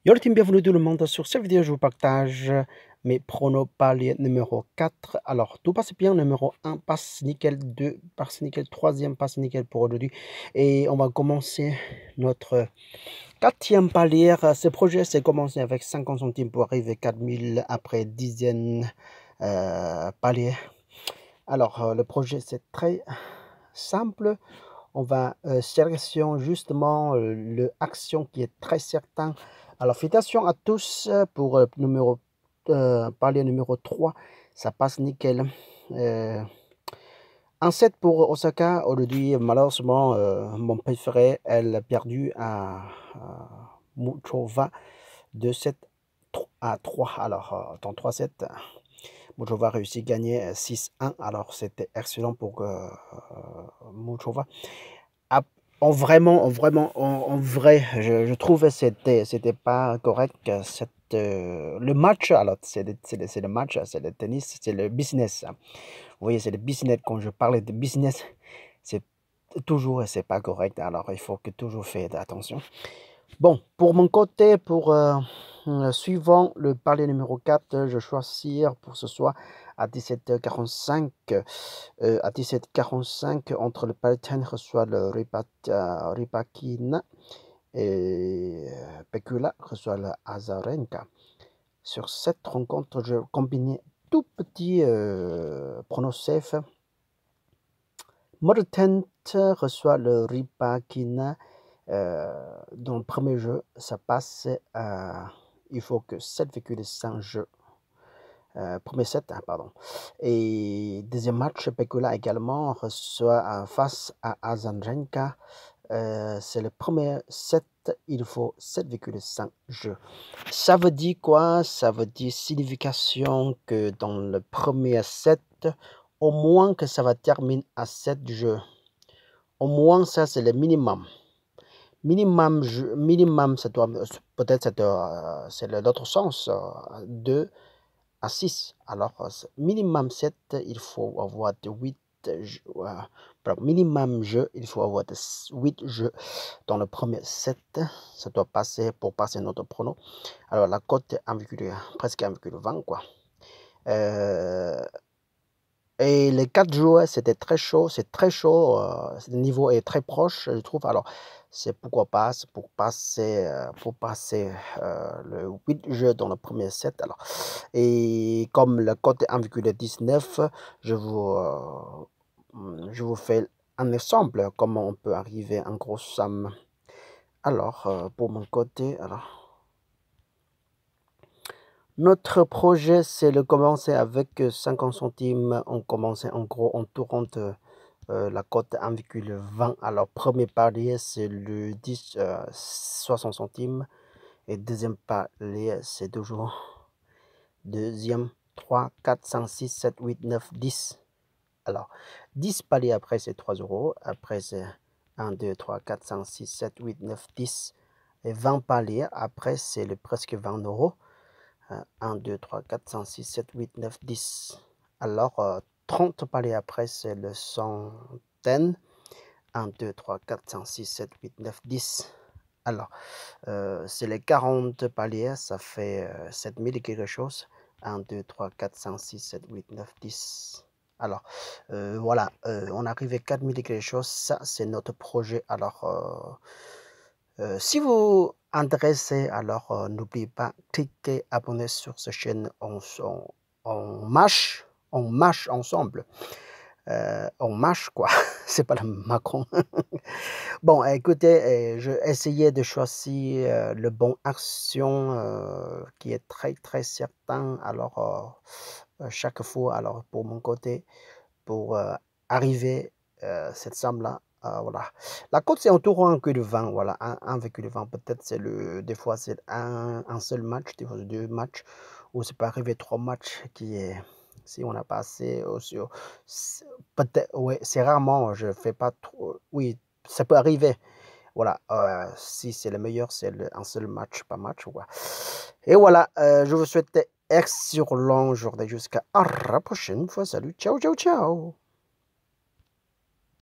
Yo le team, bienvenue tout le monde. Sur cette vidéo, je vous partage mes pronos paliers numéro 4. Alors, tout passe bien. Numéro 1, passe nickel. 2, passe nickel. Troisième, passe nickel pour aujourd'hui. Et on va commencer notre quatrième palier. Ce projet, c'est commencé avec 50 centimes pour arriver à 4000 après dizaines paliers. Alors, le projet, c'est très simple. On va sélectionner justement l'action qui est très certain. Alors, félicitations à tous pour palier numéro 3. Ça passe nickel. En 7 pour Osaka. Aujourd'hui, malheureusement, mon préféré, elle a perdu à Muchova de 7 à 3. Alors, dans 3-7, Muchova a réussi à gagner 6-1. Alors, c'était excellent pour Muchova. En vrai, je trouvais c'était pas correct. Le match, alors c'est le match, c'est le tennis, c'est le business. Vous voyez, c'est le business. Quand je parle de business, c'est toujours, c'est pas correct. Alors, il faut que toujours faire attention. Bon, pour mon côté, suivant le palier numéro 4, je choisir pour ce soir à 17h45. À 17h45, entre le Palatine reçoit le Ripakina et Pekula reçoit le Azarenka. Sur cette rencontre, je combinais tout petit pronostic. Moretent reçoit le Ripakina. Dans le premier jeu, ça passe à... Il faut que 7,5 jeux. Premier set, pardon. Et deuxième match, Pekula également reçoit face à Azarenka. C'est le premier set, il faut 7,5 jeux. Ça veut dire quoi? Ça veut dire signification que dans le premier set, au moins que ça va terminer à 7 jeux. Au moins ça, c'est le minimum. Minimum, ça doit peut-être c'est l'autre sens, 2 à 6. Alors, minimum 7, il faut avoir de 8 jeux. Minimum jeu, il faut avoir de 8 jeux dans le premier set. Ça doit passer pour passer notre prono. Alors, la cote est presque 1,20 quoi. Et les 4 joueurs, c'était très chaud. C'est très chaud. Le niveau est très proche, je trouve. Alors, c'est pourquoi pas pour passer le 8 jeux dans le premier set. Alors, et comme le code est 1,19, je vous fais un exemple comment on peut arriver en grosse somme. Alors, pour mon côté, notre projet, c'est de commencer avec 50 centimes. On commençait en gros, on tourne la cote 1,20. Alors, premier palier, c'est le 10, 60 centimes. Et deuxième palier, c'est toujours deuxième, 3, 4, 5, 6, 7, 8, 9, 10. Alors, 10 paliers après, c'est 3 euros. Après, c'est 1, 2, 3, 4, 5, 6, 7, 8, 9, 10. Et 20 paliers après, c'est presque 20 euros. 1, 2, 3, 4, 5, 6, 7, 8, 9, 10. Alors, 30 paliers après, c'est le centaine. 1, 2, 3, 4, 5, 6, 7, 8, 9, 10. Alors, c'est les 40 paliers, ça fait 7000 et quelque chose. 1, 2, 3, 4, 5, 6, 7, 8, 9, 10. Alors, voilà, on arrive à 4000 et quelque chose. Ça, c'est notre projet. Alors, si vous intéressez, alors n'oubliez pas, cliquez, abonnez sur cette chaîne. On marche ensemble. On marche, quoi. C'est pas le Macron. Bon, écoutez, je essayais de choisir le bon action qui est très, très certain. Alors, chaque fois, alors pour mon côté, pour arriver à cette somme-là, voilà. La cote, c'est autour de 1,20, voilà, 1,20. Peut-être c'est des fois, c'est un seul match, des fois, 2 matchs, ou c'est pas arriver 3 matchs qui est... Si on a passé sur... Peut-être, oui, c'est rarement, je fais pas trop... Oui, ça peut arriver. Voilà, si c'est le meilleur, c'est un seul match, pas match. Ouais. Et voilà, je vous souhaite excellent journée jusqu'à la prochaine fois. Salut, ciao, ciao, ciao.